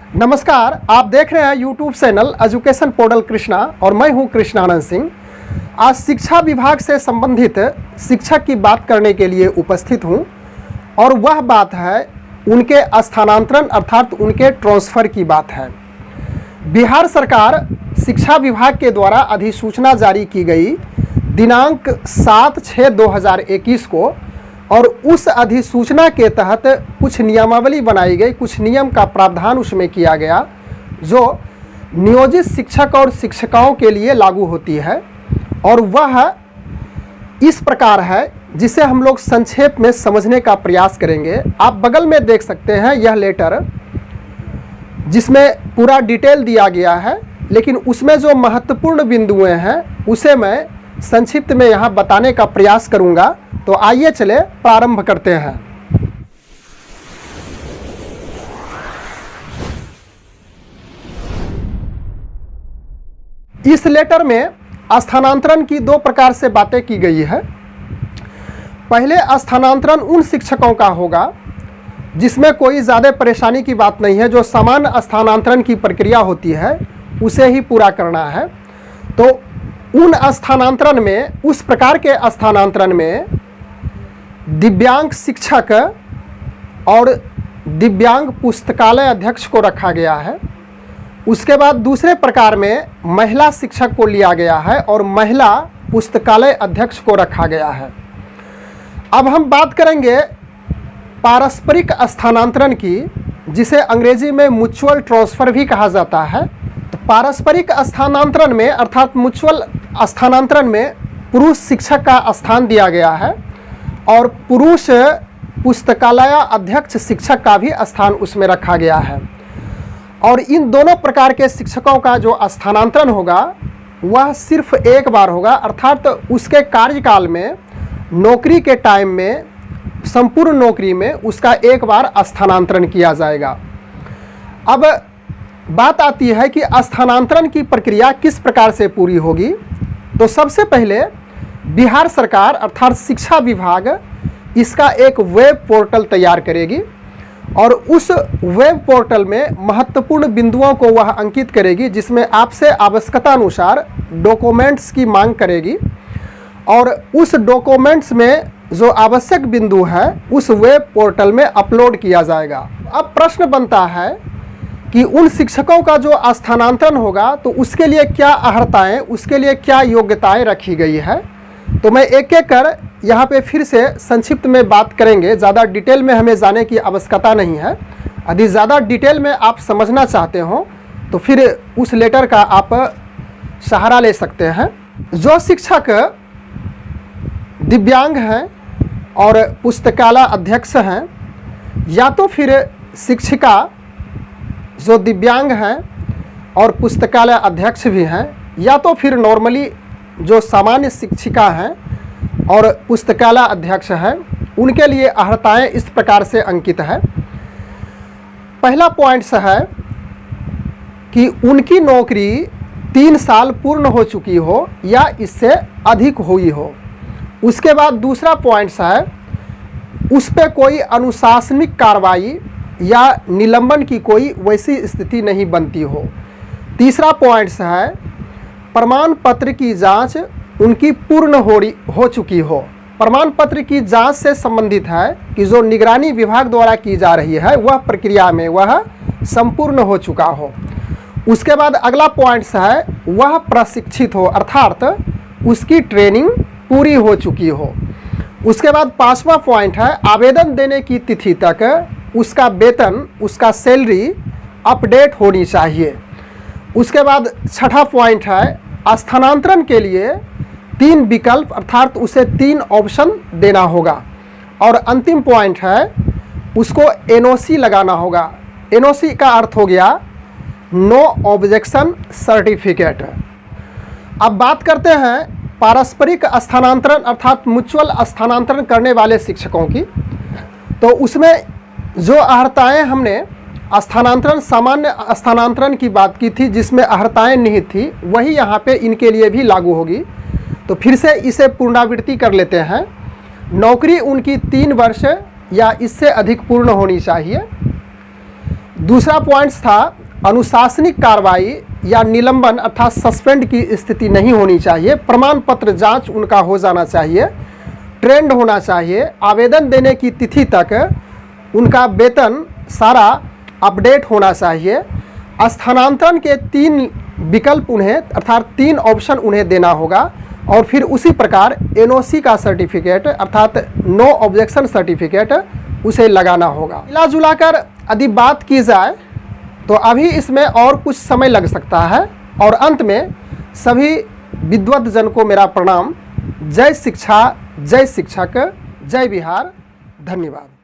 नमस्कार, आप देख रहे हैं YouTube channel education portal Krishna और मैं हूं कृष्णानंद सिंह। आज शिक्षा विभाग से संबंधित शिक्षक की बात करने के लिए उपस्थित हूं और वह बात है उनके स्थानांतरण अर्थात उनके ट्रांसफ़र की बात है। बिहार सरकार शिक्षा विभाग के द्वारा अधिसूचना जारी की गई दिनांक 7/6/2021 को और उस अधिसूचना के तहत कुछ नियमावली बनाई गई, कुछ नियम का प्रावधान उसमें किया गया जो नियोजित शिक्षक और शिक्षिकाओं के लिए लागू होती है। और वह इस प्रकार है जिसे हम लोग संक्षेप में समझने का प्रयास करेंगे। आप बगल में देख सकते हैं यह लेटर जिसमें पूरा डिटेल दिया गया है, लेकिन उसमें जो महत्वपूर्ण बिंदुएं हैं उसे मैं संक्षिप्त में यहाँ बताने का प्रयास करूँगा। तो आइए चले प्रारंभ करते हैं। इस लेटर में स्थानांतरण की दो प्रकार से बातें की गई है। पहले स्थानांतरण उन शिक्षकों का होगा जिसमें कोई ज़्यादा परेशानी की बात नहीं है, जो सामान्य स्थानांतरण की प्रक्रिया होती है उसे ही पूरा करना है। तो उन स्थानांतरण में, उस प्रकार के स्थानांतरण में दिव्यांग शिक्षक और दिव्यांग पुस्तकालय अध्यक्ष को रखा गया है। उसके बाद दूसरे प्रकार में महिला शिक्षक को लिया गया है और महिला पुस्तकालय अध्यक्ष को रखा गया है। अब हम बात करेंगे पारस्परिक स्थानांतरण की, जिसे अंग्रेजी में म्यूचुअल ट्रांसफ़र भी कहा जाता है। तो पारस्परिक स्थानांतरण में अर्थात म्यूचुअल स्थानांतरण में पुरुष शिक्षक का स्थान दिया गया है और पुरुष पुस्तकालय अध्यक्ष शिक्षक का भी स्थान उसमें रखा गया है। और इन दोनों प्रकार के शिक्षकों का जो स्थानांतरण होगा वह सिर्फ एक बार होगा, अर्थात उसके कार्यकाल में, नौकरी के टाइम में, संपूर्ण नौकरी में उसका एक बार स्थानांतरण किया जाएगा। अब बात आती है कि स्थानांतरण की प्रक्रिया किस प्रकार से पूरी होगी। तो सबसे पहले बिहार सरकार अर्थात शिक्षा विभाग इसका एक वेब पोर्टल तैयार करेगी और उस वेब पोर्टल में महत्वपूर्ण बिंदुओं को वह अंकित करेगी, जिसमें आपसे आवश्यकता अनुसार डॉक्यूमेंट्स की मांग करेगी और उस डॉक्यूमेंट्स में जो आवश्यक बिंदु है उस वेब पोर्टल में अपलोड किया जाएगा। अब प्रश्न बनता है कि उन शिक्षकों का जो स्थानांतरण होगा तो उसके लिए क्या अर्हताएँ, उसके लिए क्या योग्यताएं रखी गई है। तो मैं एक एक कर यहाँ पे फिर से संक्षिप्त में बात करेंगे। ज़्यादा डिटेल में हमें जाने की आवश्यकता नहीं है। यदि ज़्यादा डिटेल में आप समझना चाहते हो तो फिर उस लेटर का आप सहारा ले सकते हैं। जो शिक्षक दिव्यांग हैं और पुस्तकालय अध्यक्ष हैं, या तो फिर शिक्षिका जो दिव्यांग हैं और पुस्तकालय अध्यक्ष भी हैं, या तो फिर नॉर्मली जो सामान्य शिक्षिका हैं और पुस्तकालय अध्यक्ष हैं, उनके लिए अर्हताएँ इस प्रकार से अंकित है। पहला पॉइंट्स है कि उनकी नौकरी 3 साल पूर्ण हो चुकी हो या इससे अधिक हुई हो। उसके बाद दूसरा पॉइंट्स है उस पर कोई अनुशासनिक कार्रवाई या निलंबन की कोई वैसी स्थिति नहीं बनती हो। तीसरा पॉइंट्स है प्रमाण पत्र की जांच उनकी पूर्ण हो चुकी हो। प्रमाण पत्र की जांच से संबंधित है कि जो निगरानी विभाग द्वारा की जा रही है वह प्रक्रिया में वह संपूर्ण हो चुका हो। उसके बाद अगला पॉइंट्स है वह प्रशिक्षित हो, अर्थात उसकी ट्रेनिंग पूरी हो चुकी हो। उसके बाद 5वां पॉइंट है आवेदन देने की तिथि तक उसका वेतन, उसका सैलरी अपडेट होनी चाहिए। उसके बाद 6ठा पॉइंट है स्थानांतरण के लिए 3 विकल्प अर्थात उसे 3 ऑप्शन देना होगा। और अंतिम पॉइंट है उसको एनओसी लगाना होगा। एनओसी का अर्थ हो गया नो ऑब्जेक्शन सर्टिफिकेट। अब बात करते हैं पारस्परिक स्थानांतरण अर्थात म्यूचुअल स्थानांतरण करने वाले शिक्षकों की। तो उसमें जो अर्हताएँ हमने स्थानांतरण, सामान्य स्थानांतरण की बात की थी जिसमें अर्हताएँ निहित थी, वही यहाँ पे इनके लिए भी लागू होगी। तो फिर से इसे पुनरावृत्ति कर लेते हैं। नौकरी उनकी 3 वर्ष या इससे अधिक पूर्ण होनी चाहिए। दूसरा पॉइंट्स था अनुशासनिक कार्रवाई या निलंबन अर्थात सस्पेंड की स्थिति नहीं होनी चाहिए। प्रमाण पत्र जांच उनका हो जाना चाहिए, ट्रेंड होना चाहिए, आवेदन देने की तिथि तक उनका वेतन सारा अपडेट होना चाहिए। स्थानांतरण के 3 विकल्प उन्हें अर्थात 3 ऑप्शन उन्हें देना होगा और फिर उसी प्रकार एनओसी का सर्टिफिकेट अर्थात नो ऑब्जेक्शन सर्टिफिकेट उसे लगाना होगा। मिला जुला कर यदि बात की जाए तो अभी इसमें और कुछ समय लग सकता है। और अंत में सभी विद्वत जन को मेरा प्रणाम। जय शिक्षा, जय शिक्षक, जय बिहार। धन्यवाद।